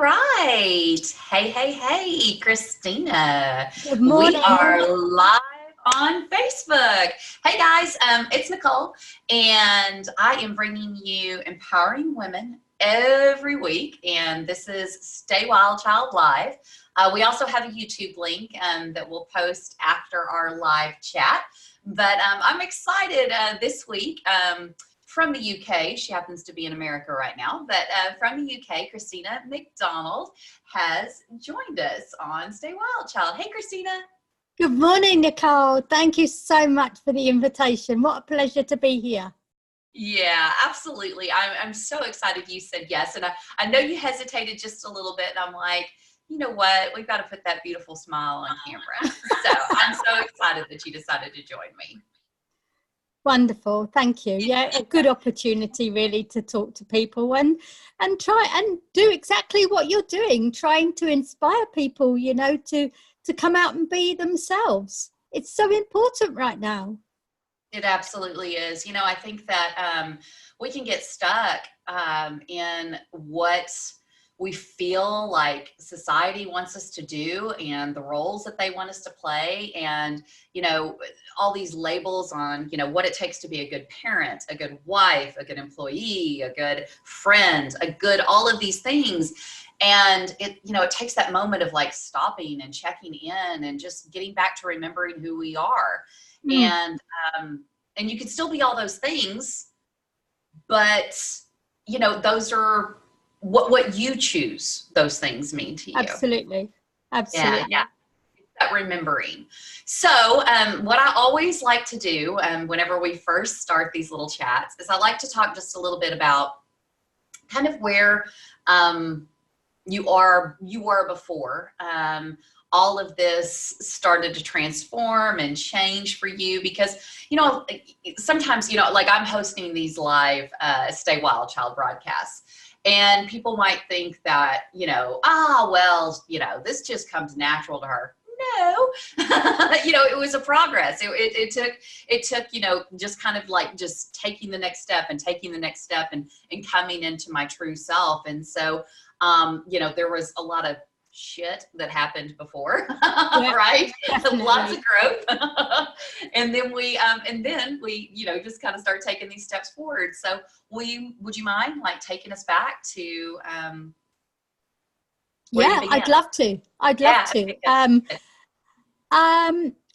right. Hey, Christina. Good We morning. are live on Facebook. Hey guys, it's Nicole, and I am bringing you empowering women every week. And this is Stay Wild Child Live. We also have a YouTube link that we'll post after our live chat. But I'm excited this week. From the UK, she happens to be in America right now, but from the UK, Christina Macdonald has joined us on Stay Wild Child. Hey, Christina. Good morning, Nicole. Thank you so much for the invitation. What a pleasure to be here. Yeah, absolutely. I'm so excited you said yes. And I know you hesitated just a little bit. And I'm like, you know what? We've got to put that beautiful smile on camera. So I'm so excited that you decided to join me. Wonderful. Thank you. Yeah, a good opportunity really to talk to people and try and do exactly what you're doing, trying to inspire people, you know, to come out and be themselves. It's so important right now. It absolutely is. You know, I think that we can get stuck in what we feel like society wants us to do and the roles that they want us to play, and, you know, all these labels on, you know, what it takes to be a good parent, a good wife, a good employee, a good friend, a good, all of these things. And it, you know, it takes that moment of like stopping and checking in and just getting back to remembering who we are. And you can still be all those things, but, you know, those are what you choose those things mean to you. Absolutely. Yeah. That remembering. So what I always like to do whenever we first start these little chats is I like to talk just a little bit about kind of where you were before all of this started to transform and change for you, because, you know, sometimes, you know, like I'm hosting these live Stay Wild Child broadcasts, and people might think that, you know, well, you know, this just comes natural to her. No, you know, it was a progress. It took, you know, just kind of like just taking the next step and coming into my true self. And so, you know, there was a lot of shit that happened before, yeah, right? Definitely. Lots of growth. and then we, you know, just kind of start taking these steps forward. So would you mind like taking us back to, yeah, I'd love to.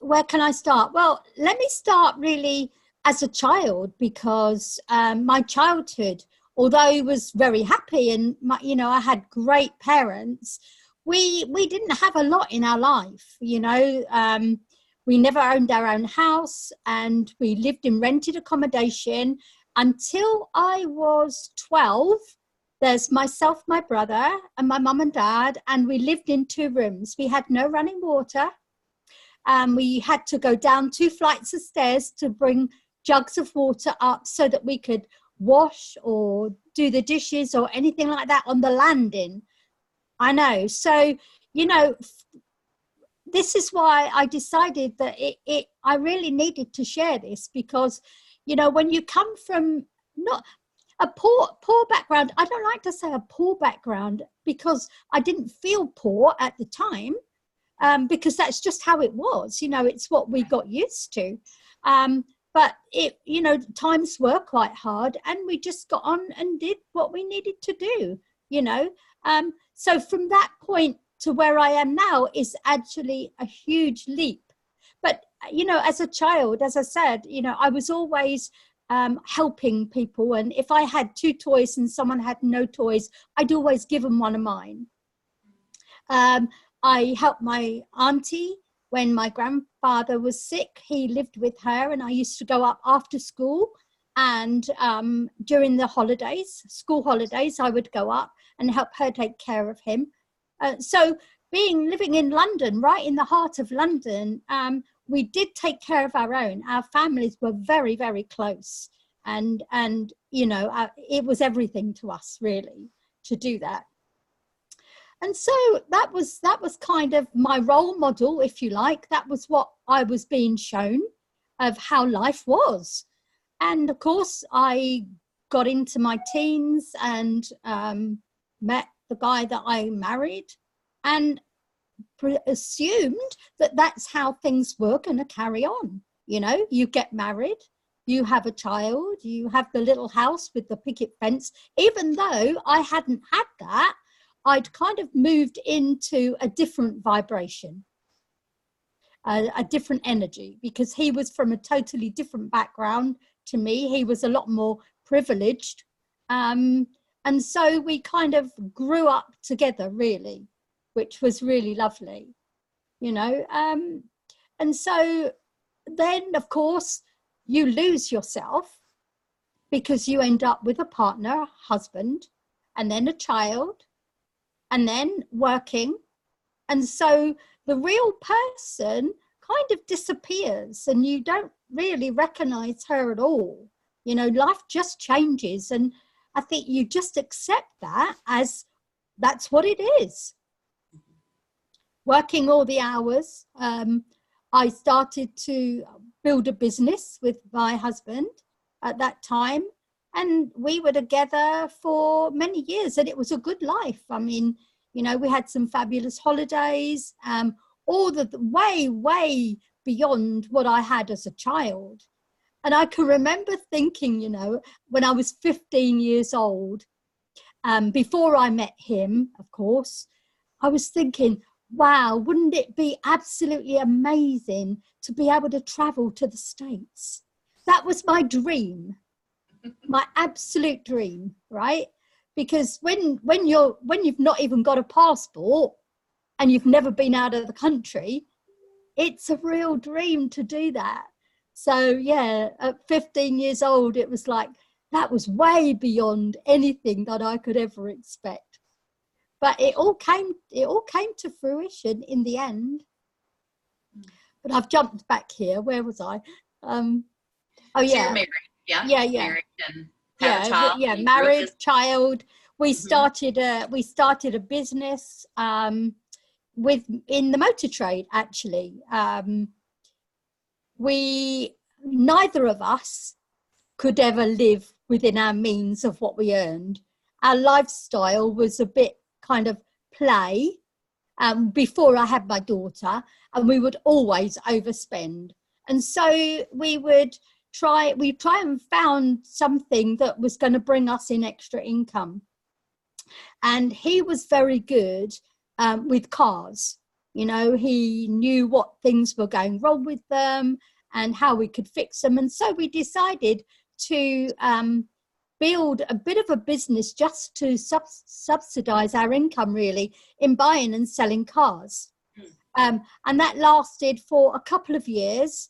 Where can I start? Well, let me start really as a child, because my childhood, although it was very happy and you know, I had great parents, we didn't have a lot in our life, you know. We never owned our own house, and we lived in rented accommodation until I was 12. There's myself, my brother, and my mum and dad, and we lived in 2 rooms. We had no running water. We had to go down 2 flights of stairs to bring jugs of water up so that we could wash or do the dishes or anything like that on the landing. I know. So, you know, this is why I decided that I really needed to share this, because, you know, when you come from not a poor background, I don't like to say a poor background, because I didn't feel poor at the time, because that's just how it was. You know, it's what we got used to. But it, you know, times were quite hard, and we just got on and did what we needed to do, you know. So from that point to where I am now is actually a huge leap. But, you know, as a child, as I said, you know, I was always helping people. And if I had 2 toys and someone had no toys, I'd always give them one of mine. I helped my auntie when my grandfather was sick. He lived with her, and I used to go up after school. And during the holidays, school holidays, I would go up and help her take care of him. So living in London, right in the heart of London, we did take care of our own. Our families were very, very close. And you know, it was everything to us, really, to do that. And so that was kind of my role model, if you like. That was what I was being shown of how life was. And of course, I got into my teens and met the guy that I married, and assumed that that's how things were going to carry on. You know, you get married, you have a child, you have the little house with the picket fence. Even though I hadn't had that, I'd kind of moved into a different vibration, a different energy, because he was from a totally different background to me. He was a lot more privileged. And so we kind of grew up together, really, which was really lovely, you know. And so then, of course, you lose yourself because you end up with a partner, husband, and then a child, and then working. And so the real person kind of disappears and you don't really recognize her at all. You know, life just changes. And I think you just accept that as that's what it is. Working all the hours. I started to build a business with my husband at that time. And we were together for many years and it was a good life. I mean, you know, we had some fabulous holidays, all the way beyond what I had as a child. And I can remember thinking, you know, when I was 15 years old, before I met him, of course, I was thinking, wow, wouldn't it be absolutely amazing to be able to travel to the States? That was my dream, my absolute dream, right? Because when you've not even got a passport and you've never been out of the country, it's a real dream to do that. So yeah, at 15 years old, it was like, that was way beyond anything that I could ever expect. But it all came to fruition in the end. But I've jumped back here. Where was I? Oh yeah. So you're married, yeah? Yeah. Married and have a child. Yeah, married, child. We started a business in the motor trade, actually. Neither of us could ever live within our means of what we earned. Our lifestyle was a bit kind of play before I had my daughter, and we would always overspend. And so we try and found something that was going to bring us in extra income. And he was very good with cars. You know, he knew what things were going wrong with them and how we could fix them. And so we decided to build a bit of a business just to subsidize our income, really, in buying and selling cars. And that lasted for a couple of years.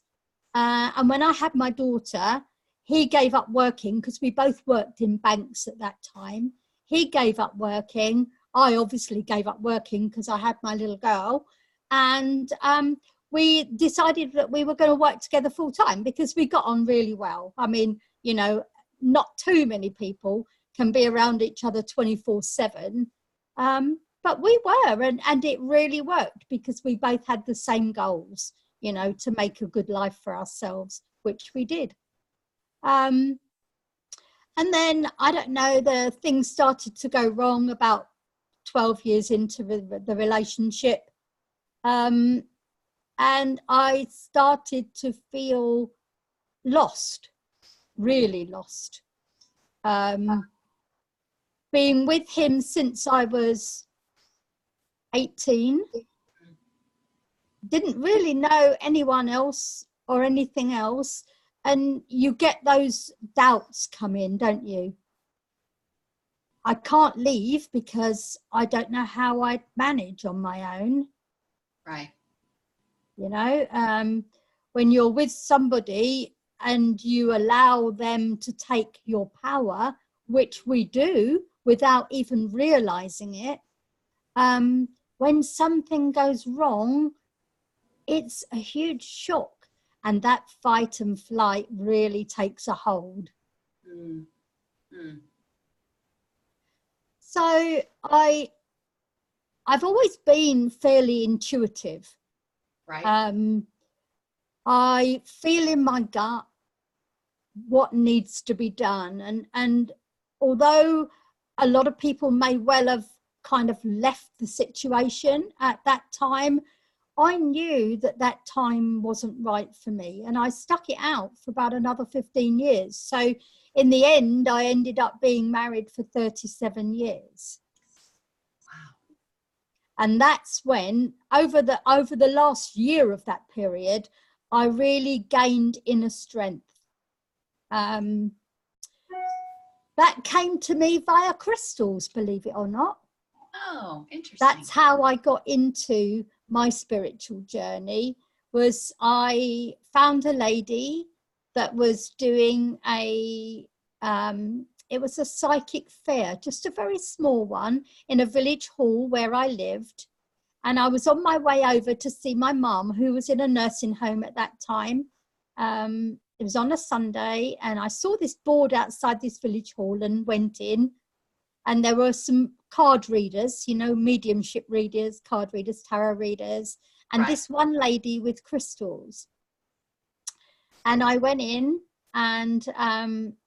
And when I had my daughter, he gave up working because we both worked in banks at that time. He gave up working. I obviously gave up working because I had my little girl. And we decided that we were going to work together full time because we got on really well. I mean, you know, not too many people can be around each other 24/7. But we were, and it really worked because we both had the same goals, you know, to make a good life for ourselves, which we did. And then, I don't know, the things started to go wrong about 12 years into the relationship. And I started to feel lost, really lost. Being with him since I was 18, didn't really know anyone else or anything else. And you get those doubts come in, don't you? I can't leave because I don't know how I'd manage on my own. Right. You know, when you're with somebody and you allow them to take your power, which we do without even realizing it, when something goes wrong, it's a huge shock. And that fight and flight really takes a hold. So I've always been fairly intuitive. Right. I feel in my gut what needs to be done. And although a lot of people may well have kind of left the situation at that time, I knew that that time wasn't right for me, and I stuck it out for about another 15 years. So in the end, I ended up being married for 37 years. Wow. And that's when, over the last year of that period, I really gained inner strength. That came to me via crystals, believe it or not. Oh, interesting. That's how I got into my spiritual journey. Was I found a lady that was doing it was a psychic fair, just a very small one, in a village hall where I lived. And I was on my way over to see my mum, who was in a nursing home at that time. It was on a Sunday, and I saw this board outside this village hall and went in. And there were some card readers, you know, mediumship readers, card readers, tarot readers, and Right. this one lady with crystals. And I went in, and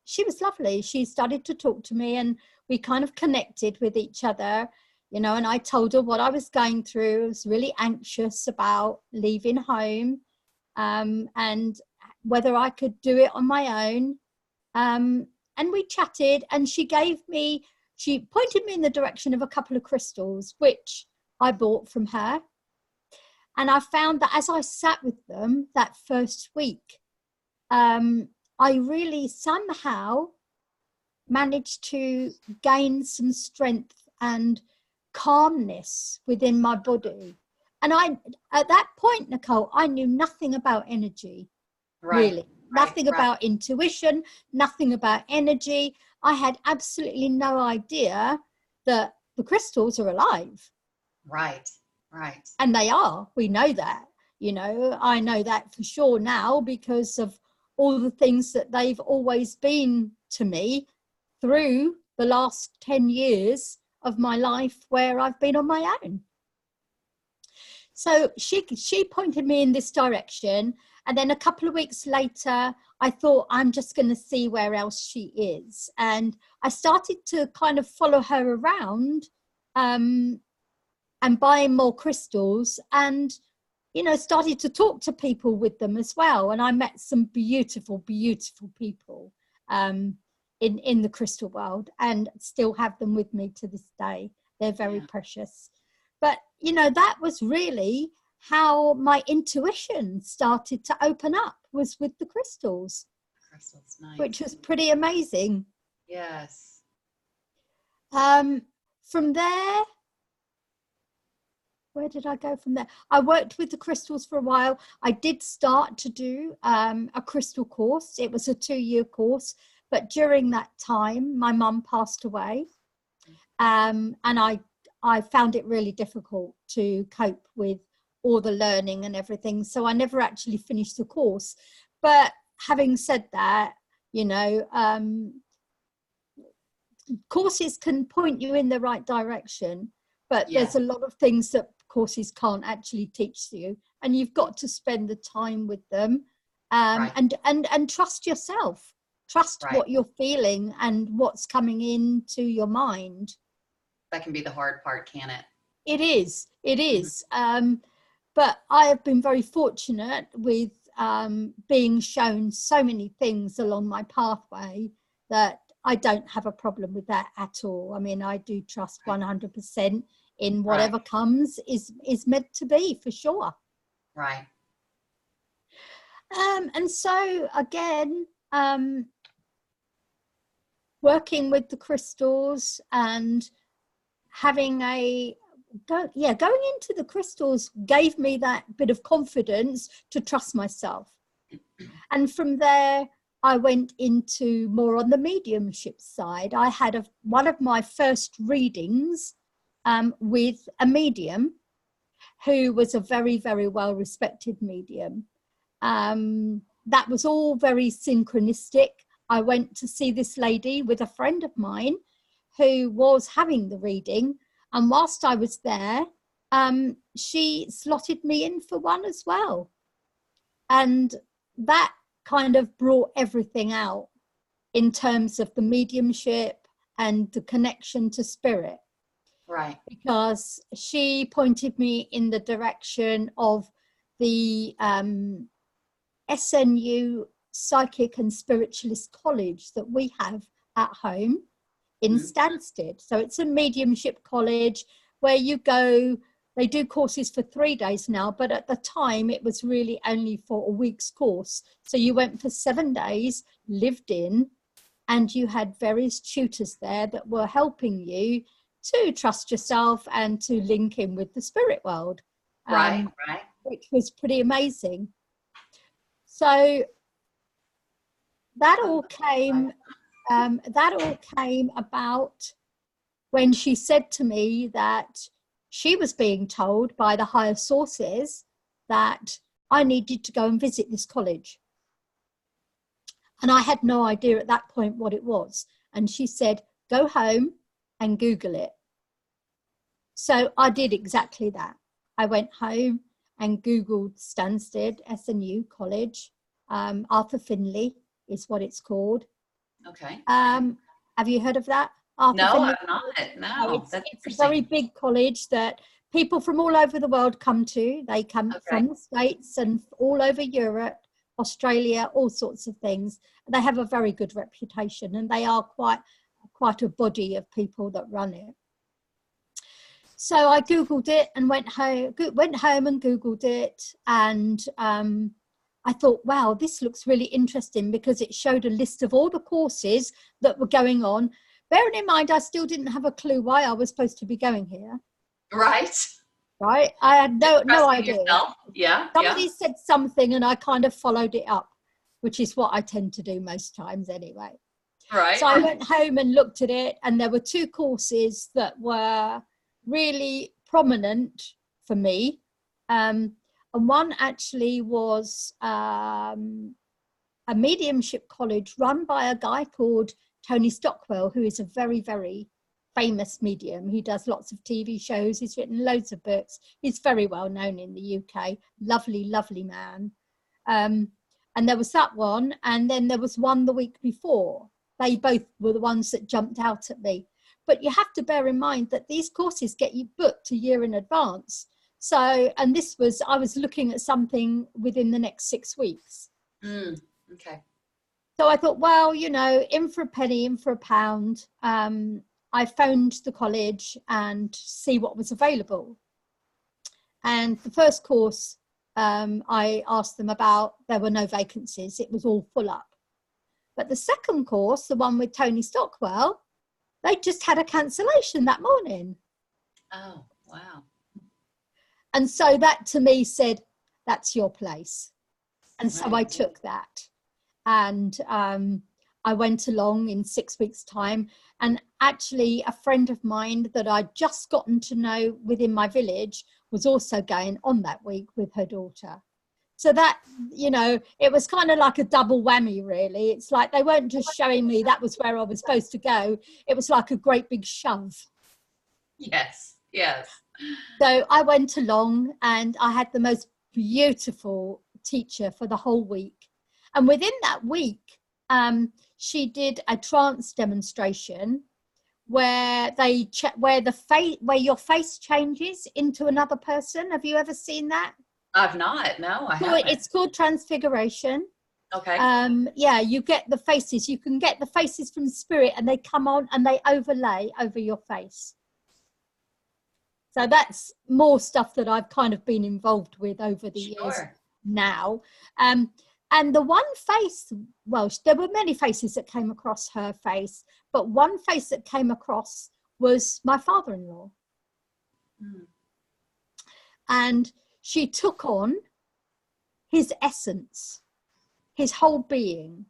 she was lovely. She started to talk to me, and we kind of connected with each other, you know, and I told her what I was going through. I was really anxious about leaving home, and whether I could do it on my own. And we chatted, and she pointed me in the direction of a couple of crystals, which I bought from her. And I found that as I sat with them that first week, I really somehow managed to gain some strength and calmness within my body. And at that point, Nicole, I knew nothing about energy, really. Nothing about intuition, nothing about energy. I had absolutely no idea that the crystals are alive. Right. And they are. We know that. You know, I know that for sure now because of all the things that they've always been to me through the last 10 years of my life where I've been on my own. So she pointed me in this direction. And then a couple of weeks later, I thought, I'm just going to see where else she is. And I started to kind of follow her around and buying more crystals, and, you know, started to talk to people with them as well. And I met some beautiful, beautiful people in the crystal world, and still have them with me to this day. They're very precious. But, you know, that was really how my intuition started to open up, was with the crystals. Nice. Which was pretty amazing. Yes. From there, where did I go from there? I worked with the crystals for a while. I did start to do a crystal course. It was a 2-year course, but during that time, my mum passed away, and I found it really difficult to cope with all the learning and everything. So I never actually finished the course. But having said that, you know, courses can point you in the right direction, but there's a lot of things that courses can't actually teach you, and you've got to spend the time with them, and trust yourself, trust what you're feeling and what's coming into your mind. That can be the hard part, can it? It is. But I have been very fortunate with being shown so many things along my pathway that I don't have a problem with that at all. I mean, I do trust 100% in whatever comes is meant to be, for sure. Right. And so again, working with the crystals and having going into the crystals gave me that bit of confidence to trust myself. And from there, I went into more on the mediumship side. I had one of my first readings with a medium who was a very, very well respected medium. That was all very synchronistic. I went to see this lady with a friend of mine who was having the reading. And whilst I was there, she slotted me in for one as well. And that kind of brought everything out in terms of the mediumship and the connection to spirit. Right. because she pointed me in the direction of the SNU Psychic and Spiritualist College that we have at home in Stansted. So it's a mediumship college where you go, they do courses for 3 days now, but at the time it was really only for a week's course. So you went for 7 days, lived in, and you had various tutors there that were helping you to trust yourself and to link in with the spirit world. Right. Which was pretty amazing. So that all came about when she said to me that she was being told by the higher sources that I needed to go and visit this college. And I had no idea at that point what it was. And she said, go home and Google it. So I did exactly that. I went home and Googled Stansted SNU College. Arthur Findlay is what it's called. Okay. Have you heard of that? Arthur No, Findlay? I'm not. No, it's a very big college that people from all over the world come to. They come from the States and all over Europe, Australia, all sorts of things. They have a very good reputation, and they are quite a body of people that run it. So I Googled it and went home and Googled it, and I thought, wow, this looks really interesting, because it showed a list of all the courses that were going on. Bearing in mind, I still didn't have a clue why I was supposed to be going here. Right. I had no idea. Yourself. Yeah. Somebody said something and I kind of followed it up, which is what I tend to do most times anyway. Right. So I went home and looked at it, and there were 2 courses that were really prominent for me. And one actually was a mediumship college run by a guy called Tony Stockwell, who is a very, very famous medium. He does lots of TV shows. He's written loads of books. He's very well known in the UK. Lovely, lovely man. And there was that one. And then there was one the week before. They both were the ones that jumped out at me. But you have to bear in mind that these courses get you booked a year in advance. So, and I was looking at something within the next 6 weeks. Okay. So I thought, well, in for a penny, in for a pound. I phoned the college and see what was available. And the first course I asked them about, there were no vacancies. It was all full up. But the second course, the one with Tony Stockwell, they just had a cancellation that morning. Oh, wow. And so that to me said, that's your place. And so I took that. And I went along in 6 weeks' time. And actually, a friend of mine that I'd just gotten to know within my village was also going on that week with her daughter. So that, it was kind of like a double whammy, really. It's like they weren't just showing me that was where I was supposed to go. It was like a great big shove. Yes, yes. So I went along, and I had the most beautiful teacher for the whole week. And within that week, she did a trance demonstration where where your face changes into another person. Have you ever seen that? I've not. No, I haven't. It's called transfiguration. Okay. You get the faces. You can get the faces from spirit, and they come on and they overlay over your face. So that's more stuff that I've kind of been involved with over the years now. And the one face, well, there were many faces that came across her face, but one face that came across was my father-in-law. And she took on his essence, his whole being.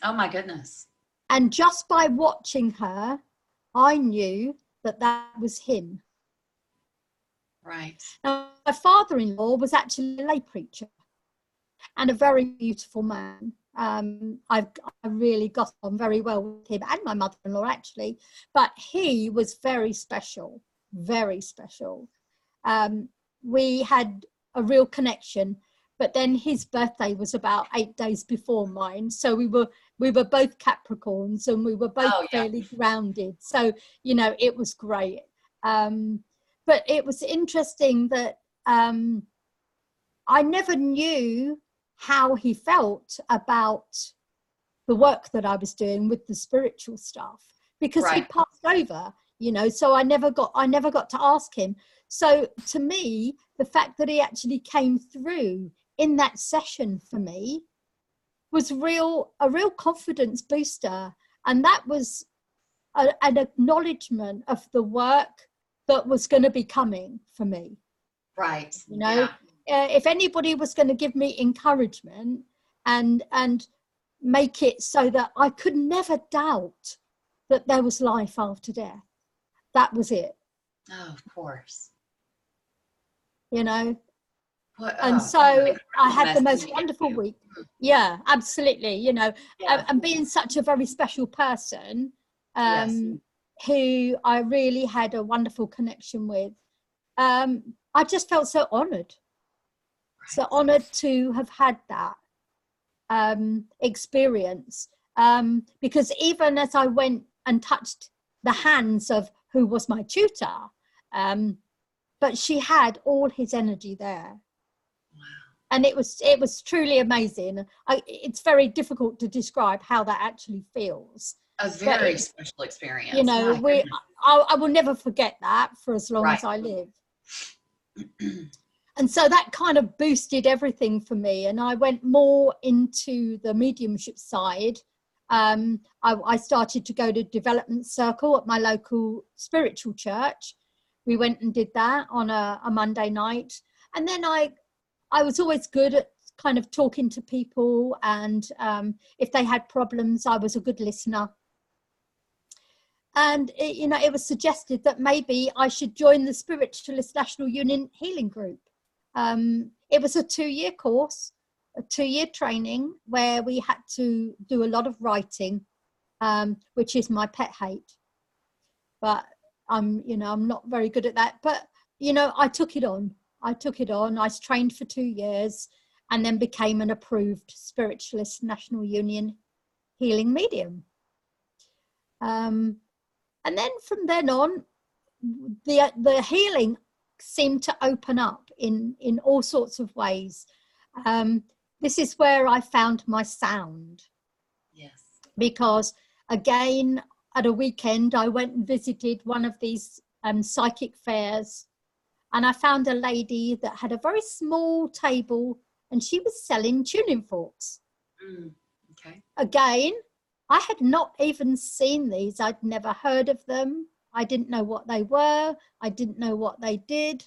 Oh, my goodness. And just by watching her, I knew that was him. Right. Now, my father-in-law was actually a lay preacher and a very beautiful man. I really got on very well with him, and my mother-in-law actually, but he was very special, very special. We had a real connection, but then his birthday was about 8 days before mine, so we were both Capricorns, and we were both fairly grounded, so it was great. But it was interesting that I never knew how he felt about the work that I was doing with the spiritual stuff, because he passed over, you know, so I never got to ask him. So to me, the fact that he actually came through in that session for me was a real confidence booster. And that was an acknowledgement of the work that was going to be coming for me. Right. You know, if anybody was going to give me encouragement and make it so that I could never doubt that there was life after death, that was it. Oh, of course. You know, and so I had the most wonderful week. Yeah, absolutely. You know, and being such a very special person, who I really had a wonderful connection with, I just felt so honoured. So honoured to have had that experience, because even as I went and touched the hands of who was my tutor, but she had all his energy there. Wow. And it was truly amazing. It's very difficult to describe how that actually feels. A very special experience. You know, I will never forget that for as long as I live. And so that kind of boosted everything for me. And I went more into the mediumship side. I started to go to development circle at my local spiritual church. We went and did that on a Monday night. And then I was always good at kind of talking to people. And if they had problems, I was a good listener. And, it was suggested that maybe I should join the Spiritualist National Union Healing Group. It was a 2-year course, a 2-year training where we had to do a lot of writing, which is my pet hate. But I'm not very good at that. But, I took it on. I trained for 2 years and then became an approved Spiritualist National Union healing medium. And then from then on, the healing seemed to open up in all sorts of ways. This is where I found my sound. Yes. Because again, at a weekend, I went and visited one of these psychic fairs, and I found a lady that had a very small table, and she was selling tuning forks. Okay. Again, I had not even seen these. I'd never heard of them. I didn't know what they were. I didn't know what they did.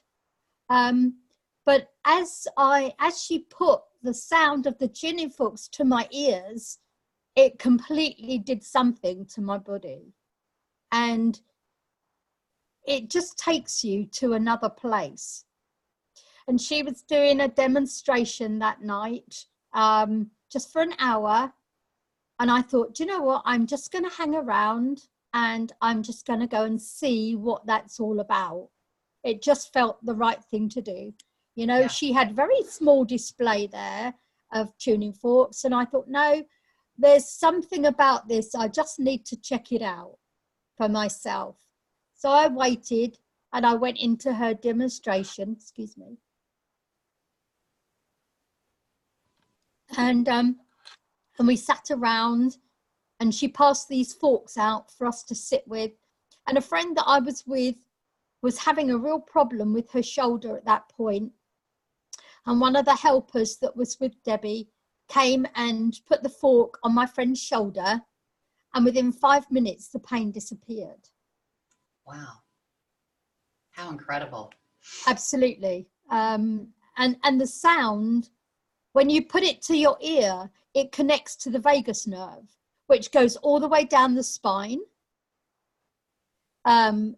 But as she put the sound of the tuning forks to my ears, it completely did something to my body. And it just takes you to another place. And she was doing a demonstration that night, just for an hour. And I thought, do you know what? I'm just going to hang around and I'm just going to go and see what that's all about. It just felt the right thing to do. She had very small display there of tuning forks. And I thought, no, there's something about this. I just need to check it out for myself. So I waited and I went into her demonstration, excuse me. And we sat around and she passed these forks out for us to sit with. And a friend that I was with was having a real problem with her shoulder at that point. And one of the helpers that was with Debbie came and put the fork on my friend's shoulder. And within 5 minutes, the pain disappeared. Wow. How incredible. Absolutely. And the sound, when you put it to your ear, it connects to the vagus nerve, which goes all the way down the spine. And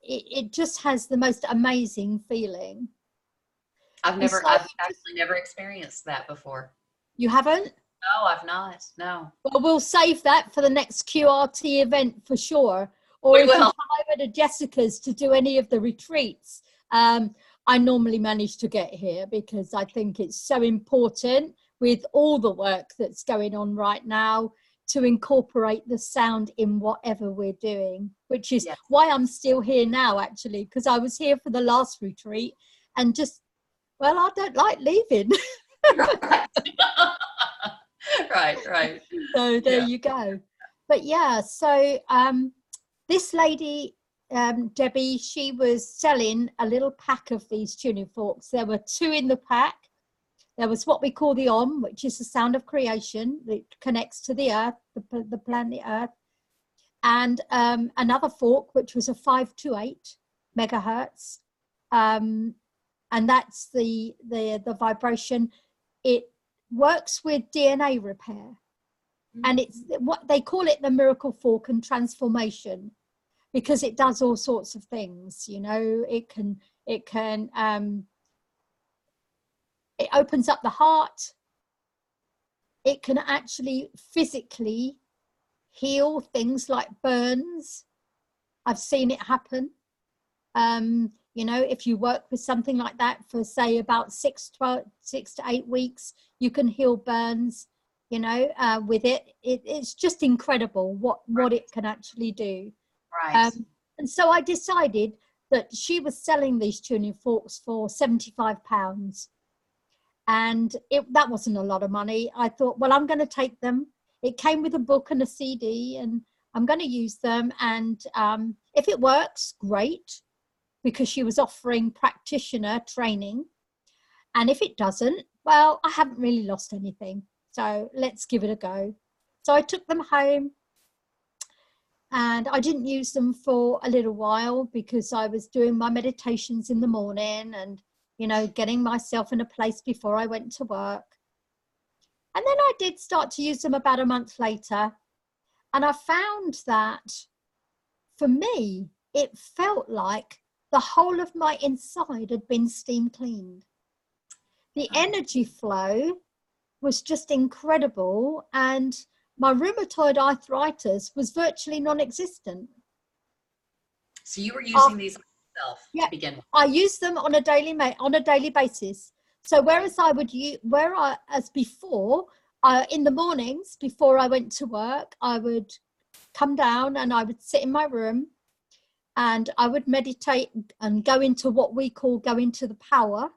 it just has the most amazing feeling. I've actually never experienced that before. You haven't? No, I've not. No. Well, we'll save that for the next QRT event for sure. Or if you come over to Jessica's to do any of the retreats, I normally manage to get here because I think it's so important with all the work that's going on right now to incorporate the sound in whatever we're doing, which is Yes. why I'm still here now, actually, because I was here for the last retreat and just, well, I don't like leaving. Right. So there you go. But yeah, so this lady, Debbie, she was selling a little pack of these tuning forks. There were 2 in the pack. There was what we call the Om, which is the sound of creation that connects to the earth, the planet Earth, and another fork, which was a 528 megahertz, and that's the vibration. It works with DNA repair, and it's what they call it, the miracle fork and transformation, because it does all sorts of things. You know, it opens up the heart. It can actually physically heal things like burns. I've seen it happen. You know, if you work with something like that for, say, about 6 to 8 weeks, you can heal burns, you know, with it. It's just incredible what it can actually do. Right. And so I decided that she was selling these tuning forks for £75. And that wasn't a lot of money. I thought, well, I'm going to take them. It came with a book and a CD, and I'm going to use them. And if it works, great, because she was offering practitioner training. And if it doesn't, well, I haven't really lost anything. So let's give it a go. So I took them home, and I didn't use them for a little while because I was doing my meditations in the morning and, you know, getting myself in a place before I went to work. And then I did start to use them about a month later. And I found that for me, it felt like the whole of my inside had been steam cleaned. The energy flow was just incredible. And my rheumatoid arthritis was virtually non-existent. So you were using these on yourself to begin with? I use them on a daily basis. So whereas as before, in the mornings before I went to work, I would come down and I would sit in my room and I would meditate and go into what we call go into the power,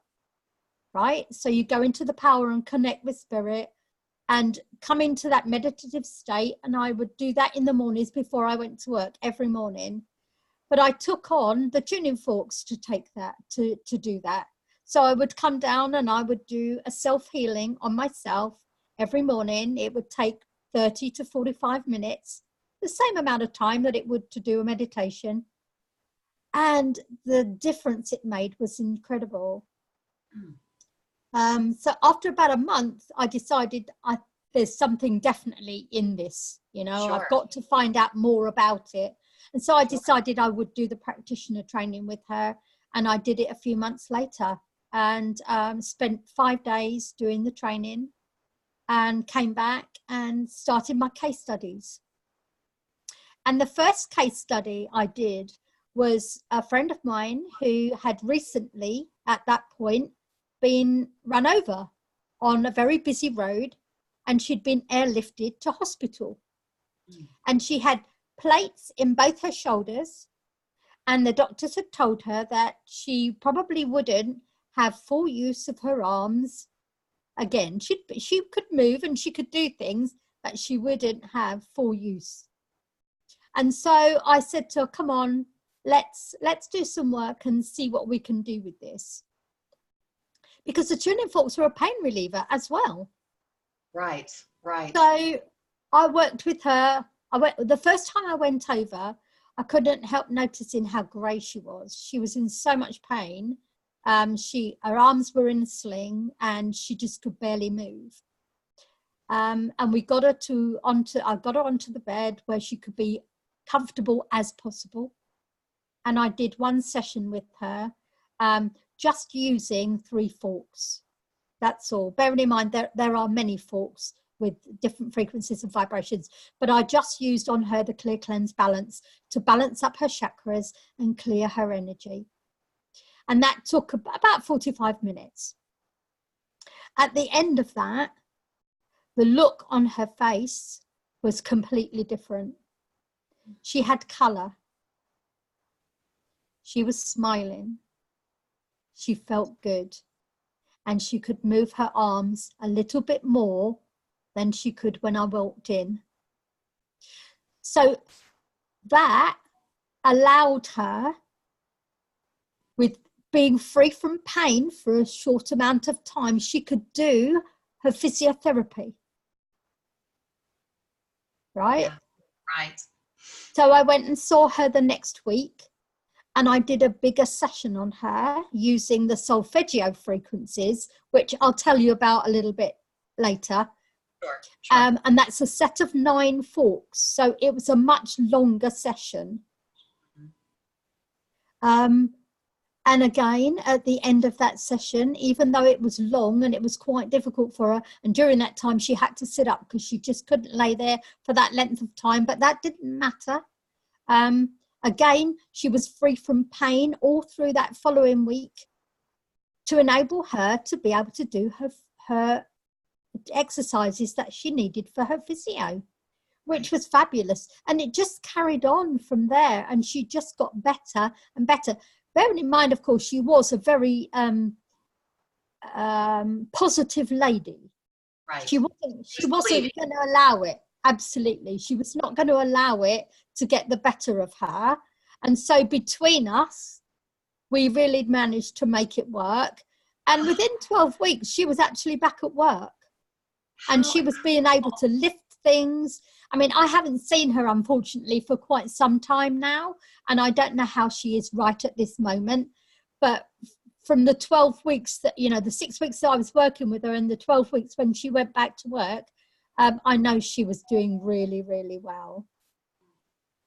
right? So you go into the power and connect with spirit and come into that meditative state. And I would do that in the mornings before I went to work every morning. But I took on the tuning forks to take that, to do that. So I would come down and I would do a self-healing on myself every morning. It would take 30 to 45 minutes, the same amount of time that it would to do a meditation. And the difference it made was incredible. So after about a month, I decided there's something definitely in this, you know, Sure. I've got to find out more about it. And so I decided I would do the practitioner training with her. And I did it a few months later and spent 5 days doing the training and came back and started my case studies. And the first case study I did was a friend of mine who had recently, at that point, been run over on a very busy road, and she'd been airlifted to hospital. And she had plates in both her shoulders, and the doctors had told her that she probably wouldn't have full use of her arms again. She could move and she could do things, but she wouldn't have full use. And so I said to her, come on, let's do some work and see what we can do with this. Because the tuning forks were a pain reliever as well. Right. So I worked with her. The first time I went over, I couldn't help noticing how grey she was. She was in so much pain. Her arms were in a sling and she just could barely move. And we got her I got her onto the bed where she could be comfortable as possible. And I did one session with her, just using 3 forks. That's all. Bearing in mind, there are many forks with different frequencies and vibrations, but I just used on her the Clear Cleanse Balance to balance up her chakras and clear her energy. And that took about 45 minutes. At the end of that, the look on her face was completely different. She had colour. She was smiling. She felt good. And she could move her arms a little bit more than she could when I walked in. So that allowed her, with being free from pain for a short amount of time, she could do her physiotherapy. Right? Yeah. Right. So I went and saw her the next week, and I did a bigger session on her using the solfeggio frequencies, which I'll tell you about a little bit later. Sure. And that's a set of 9 forks. So it was a much longer session. And again, at the end of that session, even though it was long and it was quite difficult for her, and during that time she had to sit up because she just couldn't lay there for that length of time, but that didn't matter. Again, she was free from pain all through that following week to enable her to be able to do her exercises that she needed for her physio, which was fabulous. And it just carried on from there, and she just got better and better. Bearing in mind, of course, she was a very positive lady. Right. She wasn't going to allow it. Absolutely. She was not going to allow it to get the better of her. And so between us, we really managed to make it work. And within 12 weeks, she was actually back at work. And she was being able to lift things. I mean, I haven't seen her, unfortunately, for quite some time now. And I don't know how she is right at this moment. But from the 12 weeks that, the 6 weeks that I was working with her and the 12 weeks when she went back to work, I know she was doing really, really well.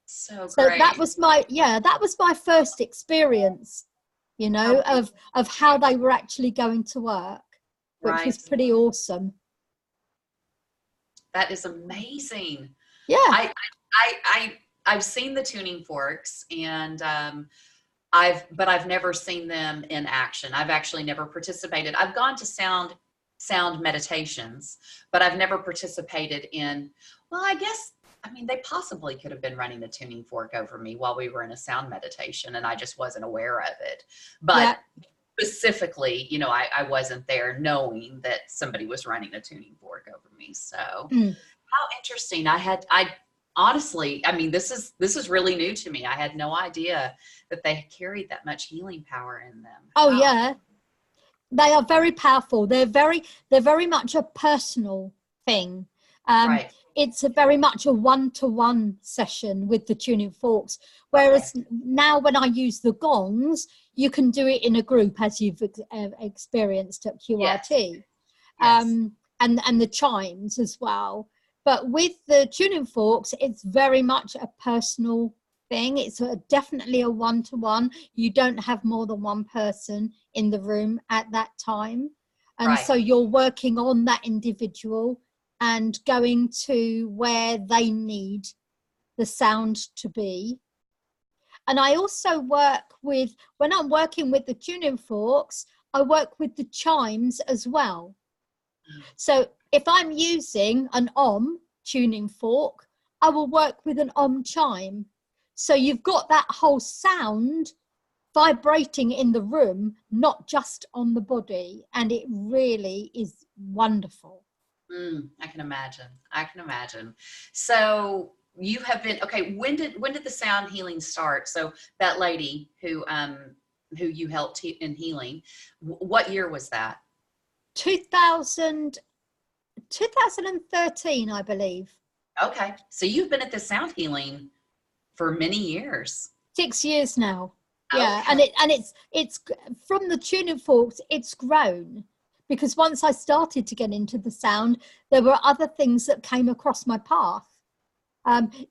So great. that was my first experience, of how they were actually going to work, which was pretty awesome. That is amazing. Yeah. I've seen the tuning forks, and I've never seen them in action. I've actually never participated. I've gone to sound meditations, but I've never participated in, they possibly could have been running the tuning fork over me while we were in a sound meditation, and I just wasn't aware of it. But specifically, I wasn't there knowing that somebody was running a tuning fork over me. So how interesting. I honestly, this is really new to me. I had no idea that they carried that much healing power in them. Oh, wow. Yeah. They are very powerful. They're very much a personal thing. Right. It's very much a one-to-one session with the tuning forks. Whereas now when I use the gongs, you can do it in a group, as you've experienced at QRT. Yes. And the chimes as well. But with the tuning forks, it's very much a personal thing. It's definitely a one-to-one. You don't have more than one person in the room at that time. And so you're working on that individual and going to where they need the sound to be. And I also work with, when I'm working with the tuning forks, I work with the chimes as well. So if I'm using an om tuning fork, I will work with an om chime. So you've got that whole sound vibrating in the room, not just on the body. And it really is wonderful. I can imagine. So you have been, when did the sound healing start? So that lady who you helped in healing, what year was that? 2013, I believe. Okay. So you've been at the sound healing for many years. 6 years now. Yeah. Okay. And it's from the tuning forks, it's grown. Because once I started to get into the sound, there were other things that came across my path.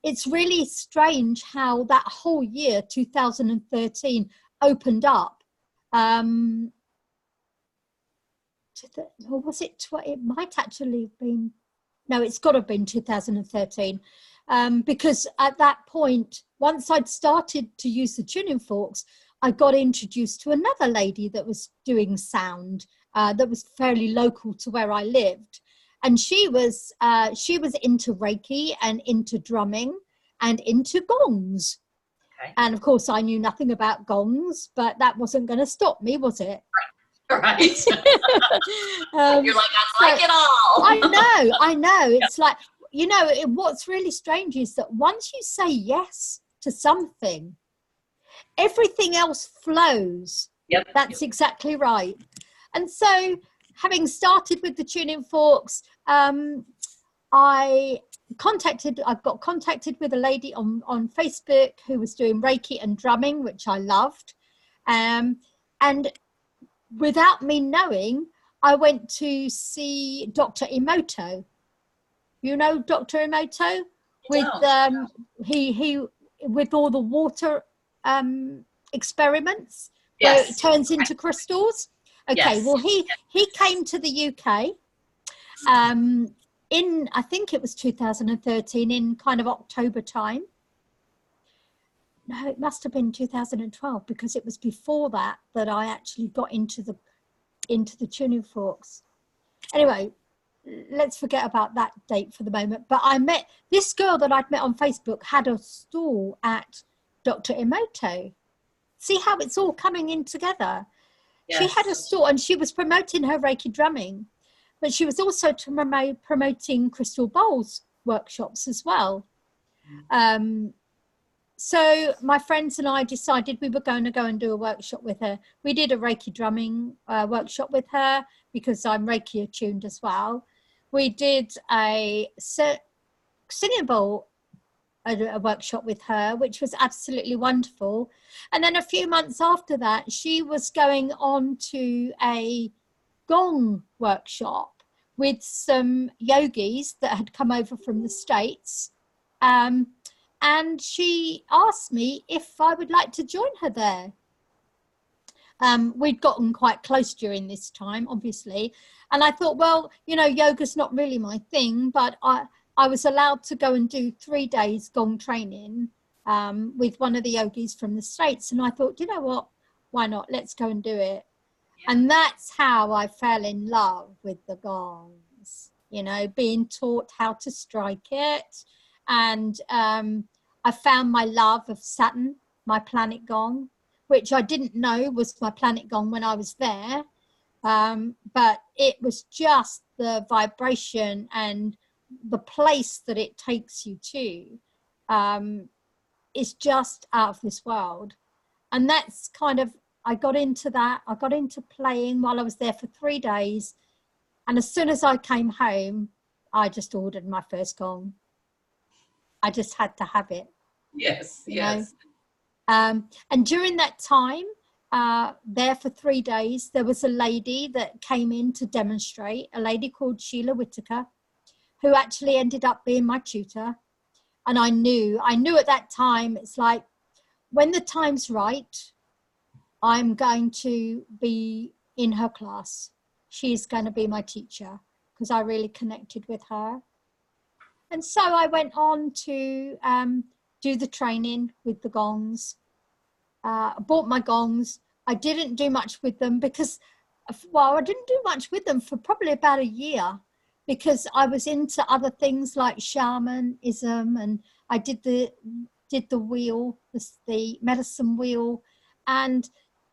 It's really strange how that whole year, 2013, opened up. Or was it? It might actually have been. No, it's got to have been 2013. Because at that point, once I'd started to use the tuning forks, I got introduced to another lady that was doing sound. That was fairly local to where I lived. And she was into Reiki and into drumming and into gongs. Okay. And of course, I knew nothing about gongs, but that wasn't going to stop me, was it? Right. You're like, I like it all. I know. It's like, you know, what's really strange is that once you say yes to something, everything else flows. Yep. That's exactly right. And so, having started with the tuning forks, I got contacted with a lady on Facebook who was doing Reiki and drumming, which I loved. And without me knowing, I went to see Dr. Emoto. You know Dr. Emoto? With he with all the water experiments, yes, where it turns into crystals. Okay, yes. well he came to the UK in, I think it was 2013, in kind of October time. No, it must have been 2012, because it was before that I actually got into the tuning forks. Anyway, let's forget about that date for the moment. But I met this girl that I'd met on Facebook, had a stall at Dr. Emoto. See how it's all coming in together. Yes. She had a stall and she was promoting her Reiki drumming, but she was also promoting crystal bowls workshops as well. So my friends and I decided we were going to go and do a workshop with her. We did a Reiki drumming workshop with her, because I'm Reiki attuned as well. We did a singing bowl a workshop with her, which was absolutely wonderful. And then a few months after that, she was going on to a gong workshop with some yogis that had come over from the States. And she asked me if I would like to join her there. We'd gotten quite close during this time, obviously. And I thought, well, you know, yoga's not really my thing, but I was allowed to go and do 3 days gong training with one of the yogis from the States. And I thought, you know what, why not? Let's go and do it. Yeah. And that's how I fell in love with the gongs, you know, being taught how to strike it. And I found my love of Saturn, my planet gong, which I didn't know was my planet gong when I was there. But it was just the vibration and the place that it takes you to is just out of this world. And that's kind of, I got into that. I got into playing while I was there for 3 days. And as soon as I came home, I just ordered my first gong. I just had to have it. Yes, yes. And during that time, there for 3 days, there was a lady that came in to demonstrate, a lady called Sheila Whitaker, who actually ended up being my tutor. And I knew at that time, it's like, when the time's right, I'm going to be in her class. She's going to be my teacher, because I really connected with her. And so I went on to do the training with the gongs. I bought my gongs. I didn't do much with them because, well, I didn't do much with them for probably about a year, because I was into other things like shamanism, and I did the wheel, the medicine wheel, and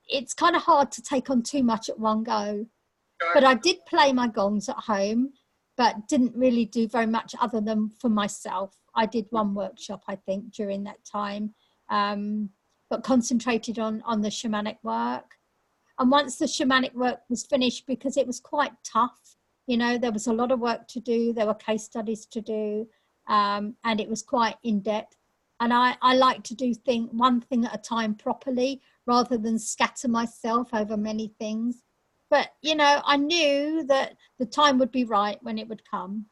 it's kind of hard to take on too much at one go. Sure. But I did play my gongs at home, but didn't really do very much other than for myself. I did one workshop, I think, during that time, but concentrated on the shamanic work. And once the shamanic work was finished, because it was quite tough, you know, there was a lot of work to do, there were case studies to do, and it was quite in-depth. And I like to do one thing at a time properly, rather than scatter myself over many things. But, you know, I knew that the time would be right when it would come.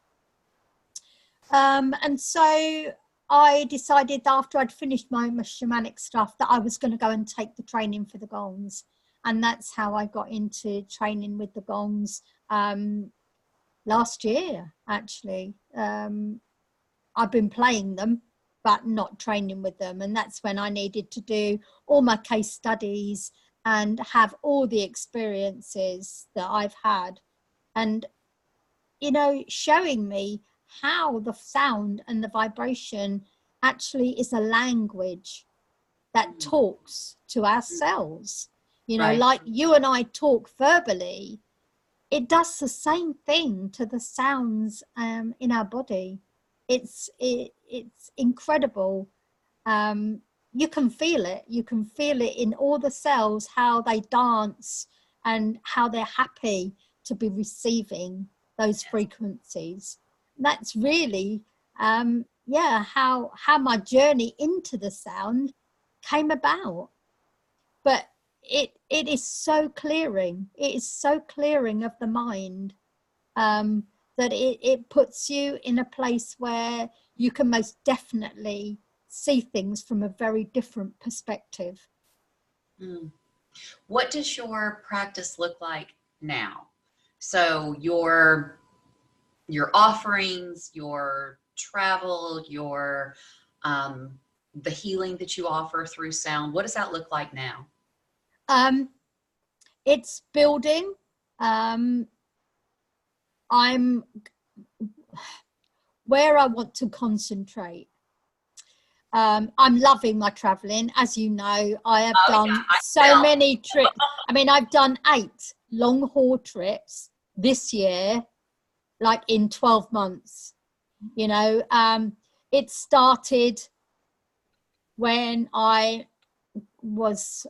And so I decided, after I'd finished my shamanic stuff, that I was going to go and take the training for the gongs. And that's how I got into training with the gongs last year, actually. I've been playing them, but not training with them. And that's when I needed to do all my case studies and have all the experiences that I've had. And you know, showing me how the sound and the vibration actually is a language that talks to ourselves. You know, Right. like you and I talk verbally, it does the same thing to the sounds in our body. It's incredible. You can feel it. You can feel it in all the cells, how they dance and how they're happy to be receiving those frequencies. That's really, how my journey into the sound came about. But it is so clearing. It is so clearing of the mind, that it puts you in a place where you can most definitely see things from a very different perspective. What does your practice look like now? So your offerings, your travel, your the healing that you offer through sound, what does that look like now? It's building. I'm where I want to concentrate. I'm loving my traveling. As you know, I have done so many trips. I mean, I've done 8 long haul trips this year, like in 12 months. You know, it started when I was,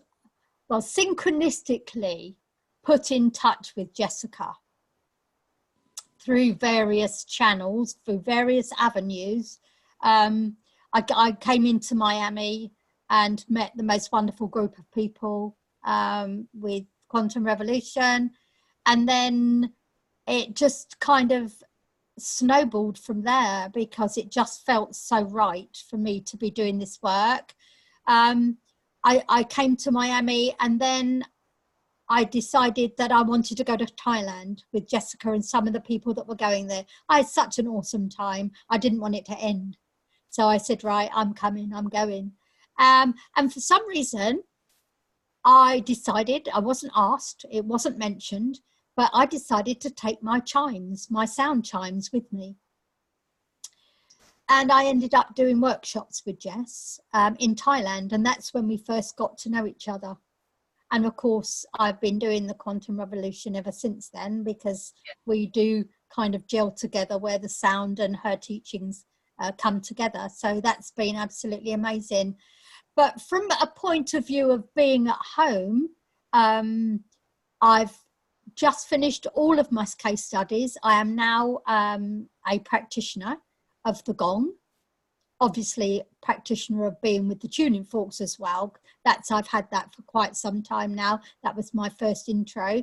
well, synchronistically put in touch with Jessica through various channels, through various avenues. I came into Miami and met the most wonderful group of people with Quantum Revolution. And then it just kind of snowballed from there, because it just felt so right for me to be doing this work. I came to Miami, and then I decided that I wanted to go to Thailand with Jessica and some of the people that were going there. I had such an awesome time. I didn't want it to end. So I said, right, I'm coming, I'm going. And for some reason, I decided, I wasn't asked, it wasn't mentioned, but I decided to take my chimes, my sound chimes with me. And I ended up doing workshops with Jess in Thailand. And that's when we first got to know each other. And of course, I've been doing the Quantum Revolution ever since then, because we do kind of gel together where the sound and her teachings come together. So that's been absolutely amazing. But from a point of view of being at home, I've just finished all of my case studies. I am now a practitioner of the gong. Obviously, practitioner of being with the tuning forks as well. I've had that for quite some time now. That was my first intro.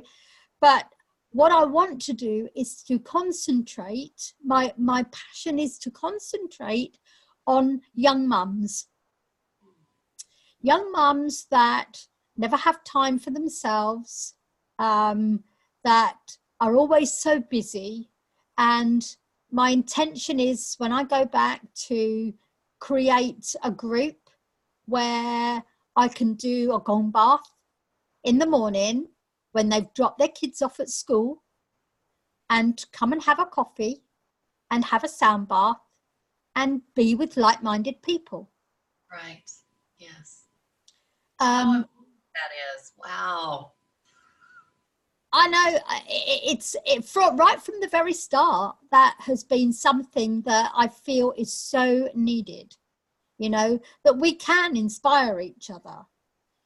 But what I want to do is to concentrate. My passion is to concentrate on young mums. Young mums that never have time for themselves, that are always so busy. And my intention is, when I go back, to create a group where I can do a gong bath in the morning when they've dropped their kids off at school, and come and have a coffee and have a sound bath and be with like-minded people. Right. Yes. That is. Wow. I know right from the very start, that has been something that I feel is so needed, you know, that we can inspire each other.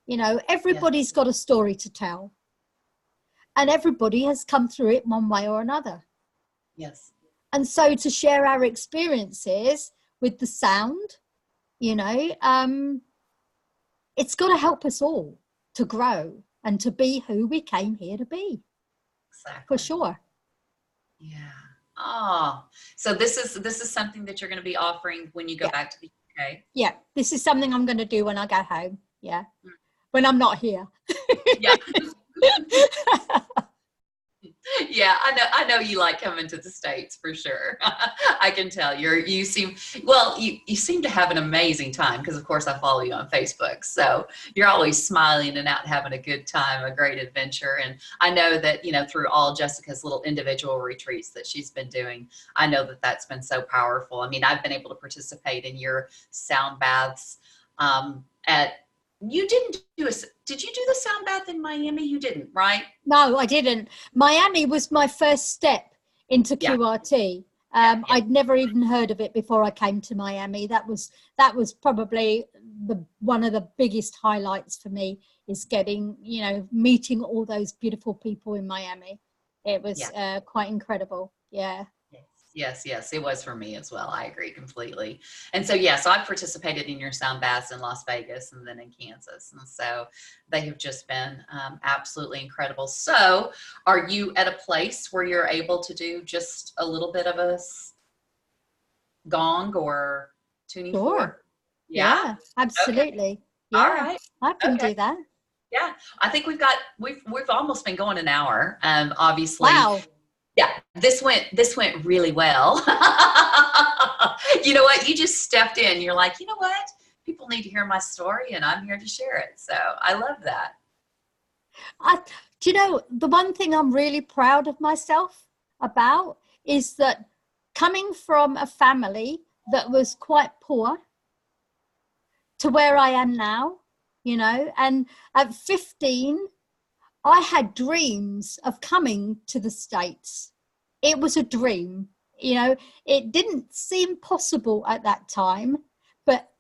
You know, everybody's got a story to tell, and everybody has come through it one way or another. Yes. And so to share our experiences with the sound, you know, it's got to help us all to grow and to be who we came here to be. Exactly. For sure. Yeah. Oh, so this is something that you're going to be offering when you go back to the UK? Yeah, this is something I'm going to do when I go home. Yeah. When I'm not here. Yeah. Yeah, I know you like coming to the States for sure. I can tell you seem, well, you seem to have an amazing time because of course I follow you on Facebook. So you're always smiling and out having a good time, a great adventure. And I know that, through all Jessica's little individual retreats that she's been doing, I know that that's been so powerful. I mean, I've been able to participate in your sound baths did you do the sound bath in Miami? You didn't, right? No, I didn't. Miami was my first step into Yeah. QRT. Yeah. I'd never even heard of it before I came to Miami. That was probably one of the biggest highlights for me, is getting, meeting all those beautiful people in Miami. It was quite incredible. Yeah. Yes, it was for me as well. I agree completely. And so, so I've participated in your sound baths in Las Vegas and then in Kansas. And so they have just been absolutely incredible. So are you at a place where you're able to do just a little bit of a gong or tuning fork? Yeah, absolutely. Okay. Yeah, all right. I can do that. Yeah, I think we've almost been going an hour. Obviously. Wow. Yeah, this went really well. You know what? You just stepped in. You're like, you know what? People need to hear my story, and I'm here to share it. So I love that. Do you know, the one thing I'm really proud of myself about is that coming from a family that was quite poor to where I am now, and at 15, I had dreams of coming to the States. It was a dream, it didn't seem possible at that time, but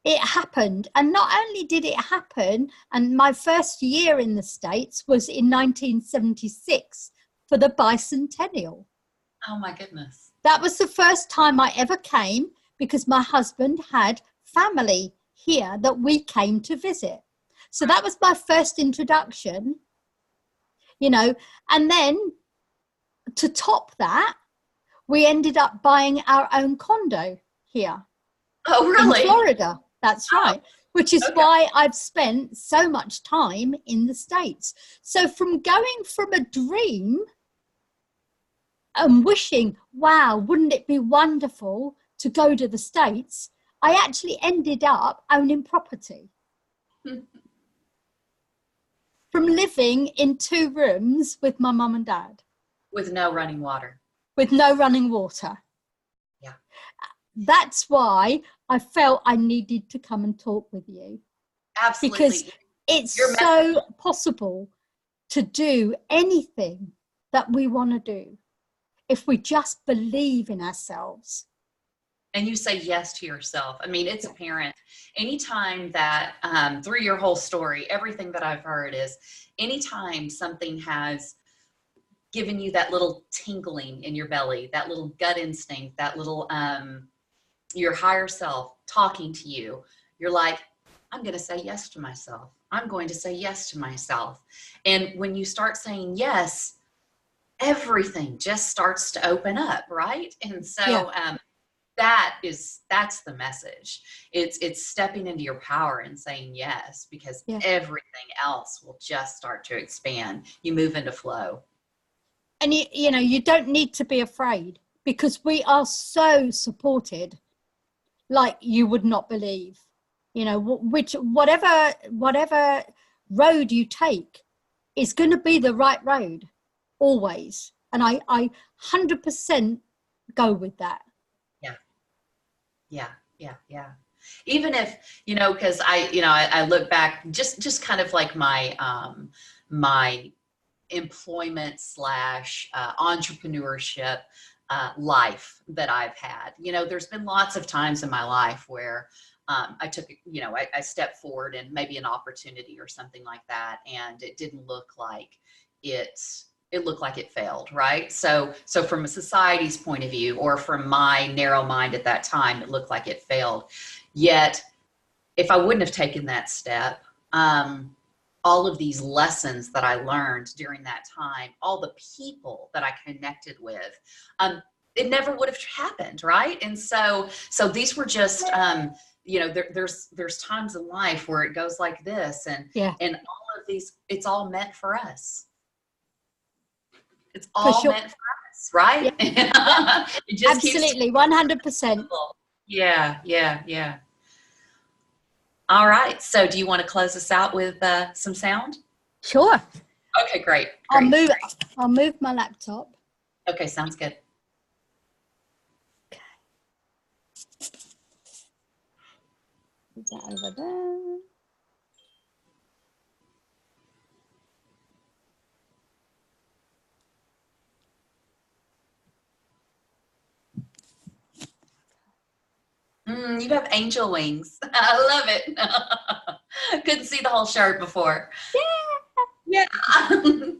it happened. And not only did it happen, and my first year in the States was in 1976 for the bicentennial. Oh my goodness. That was the first time I ever came, because my husband had family here that we came to visit. So that was my first introduction. And then to top that, we ended up buying our own condo here. Oh, really? In Florida. That's right. Which is why I've spent so much time in the States. So from going from a dream and wishing, wow, wouldn't it be wonderful to go to the States, I actually ended up owning property. From living in 2 rooms with my mum and dad. With no running water. With no running water. Yeah. That's why I felt I needed to come and talk with you. Absolutely. Because it's so possible to do anything that we want to do if we just believe in ourselves. And you say yes to yourself. I mean, it's apparent. Anytime that, through your whole story, everything that I've heard is, anytime something has given you that little tingling in your belly, that little gut instinct, that little, your higher self talking to you, you're like, I'm going to say yes to myself. I'm going to say yes to myself. And when you start saying yes, everything just starts to open up, right? And so, that's the message. It's stepping into your power and saying yes, because everything else will just start to expand. You move into flow. And you don't need to be afraid, because we are so supported like you would not believe. Whatever road you take is going to be the right road always. And I 100% go with that. Yeah. Even if, because I look back, just kind of like my, my employment / entrepreneurship life that I've had. There's been lots of times in my life where I took, I stepped forward and maybe an opportunity or something like that, and it didn't look like it looked like it failed, right? So from a society's point of view, or from my narrow mind at that time, it looked like it failed. Yet, if I wouldn't have taken that step, all of these lessons that I learned during that time, all the people that I connected with, it never would have happened, right? And so these were just, there's times in life where it goes like this, and all of these, it's all meant for us. It's For all sure. meant for us, right? Yeah. It just Absolutely, 100%. Yeah, yeah, yeah. All right. So do you want to close us out with some sound? Sure. Okay, great. I'll move my laptop. Okay, sounds good. Put that over there. You have angel wings. I love it. Couldn't see the whole shirt before. Yeah. Okay.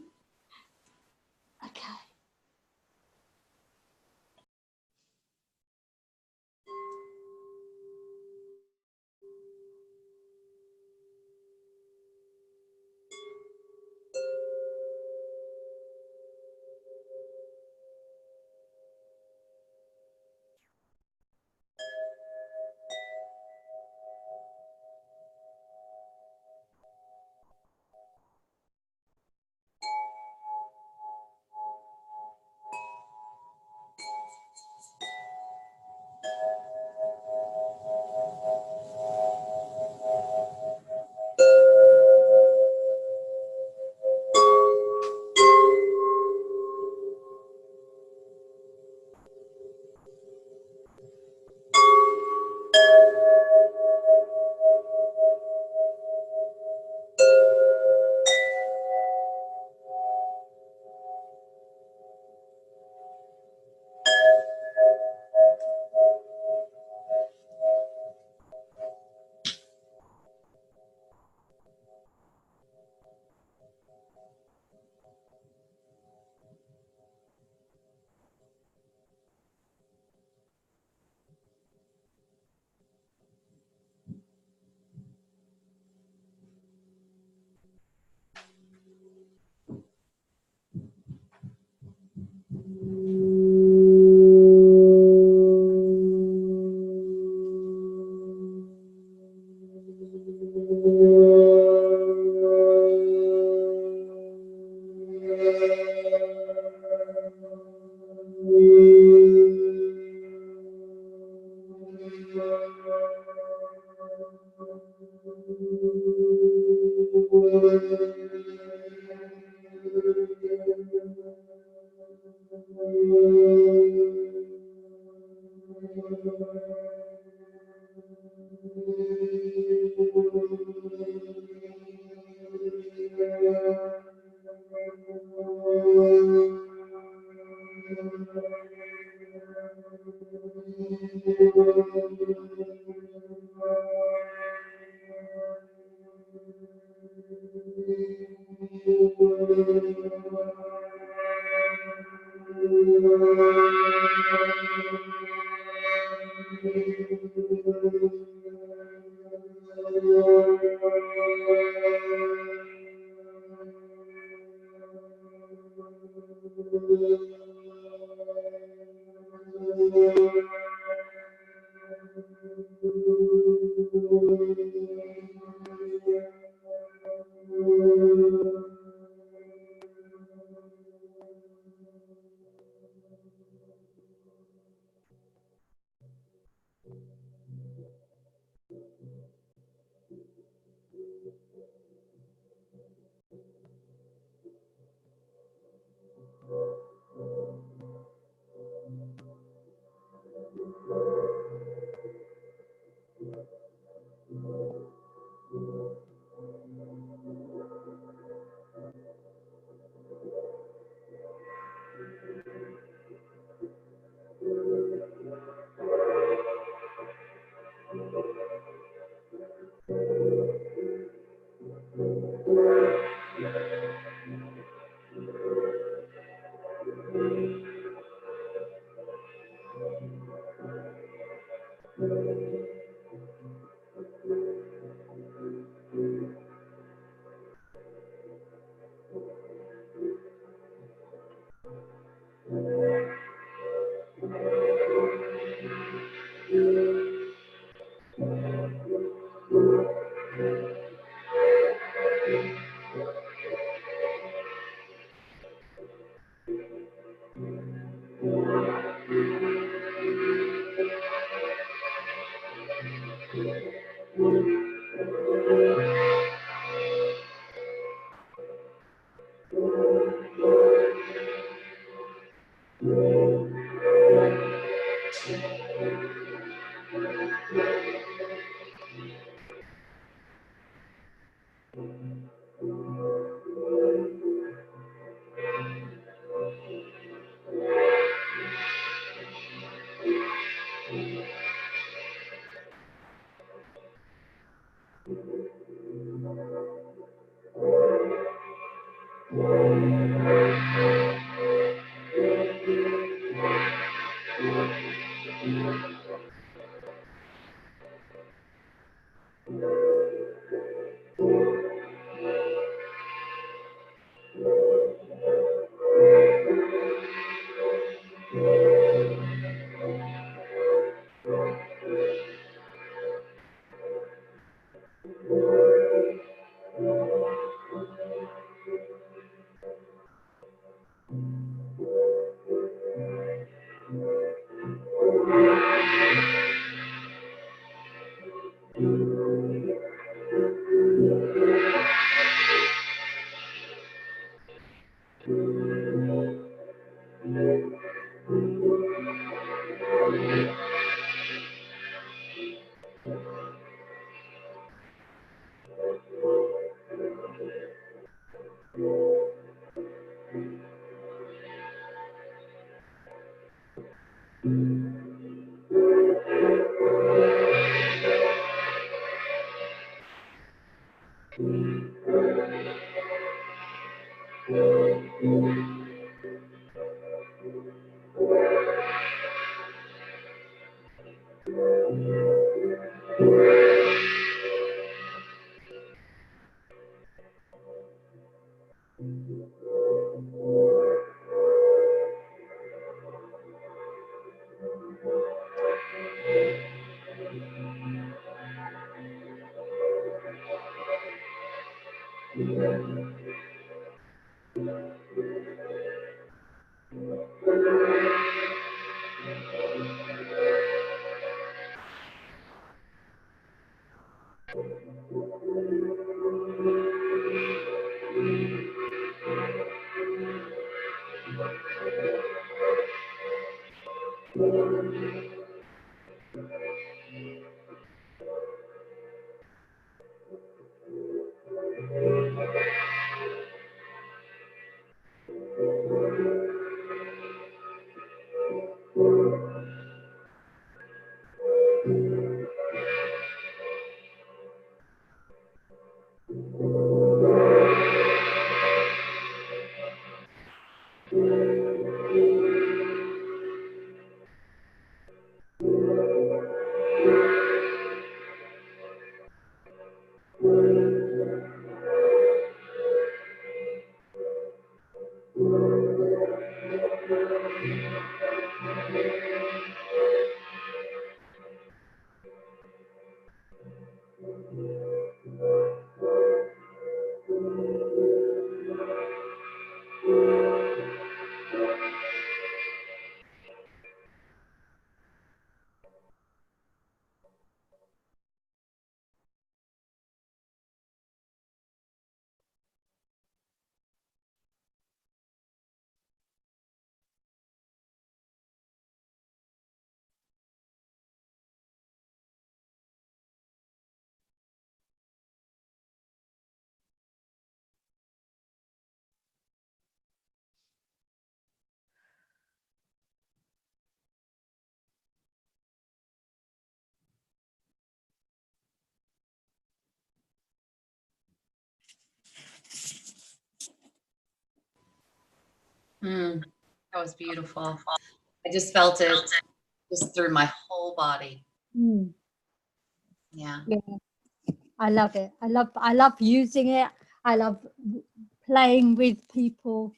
Mm, that was beautiful. I just felt it just through my whole body. Mm. Yeah. Yeah, I love it. I love using it. I love playing with people.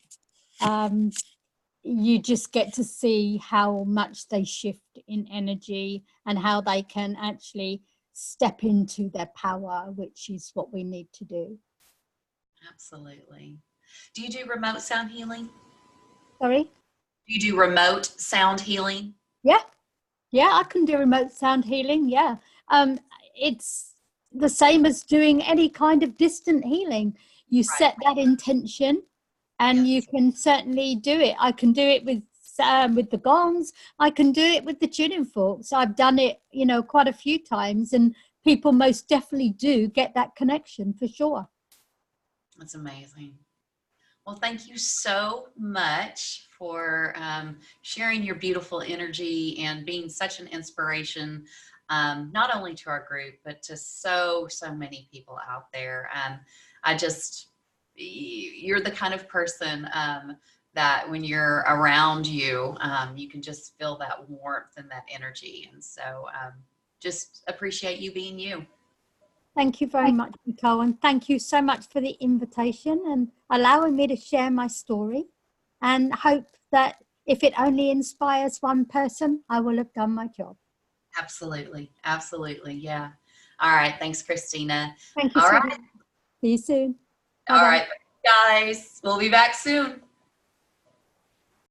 You just get to see how much they shift in energy and how they can actually step into their power, which is what we need to do. Absolutely. Do you do remote sound healing? Sorry? Do you do remote sound healing? Yeah, yeah, I can do remote sound healing. Yeah. Um, it's the same as doing any kind of distant healing. You Right. set that intention and you Yes. can certainly do it. I can do it with the gongs. I can do it with the tuning forks. I've done it, quite a few times, and people most definitely do get that connection for sure. That's amazing. Well, thank you so much for sharing your beautiful energy and being such an inspiration, not only to our group, but to so many people out there. I just, you're the kind of person that when you're around you, you can just feel that warmth and that energy. And so just appreciate you being you. Thank you very much, Nicole, and thank you so much for the invitation and allowing me to share my story, and hope that if it only inspires one person, I will have done my job. Absolutely. Absolutely. Yeah. All right. Thanks, Christina. Thank you All so right. much. See you soon. All Bye-bye. right, guys. We'll be back soon.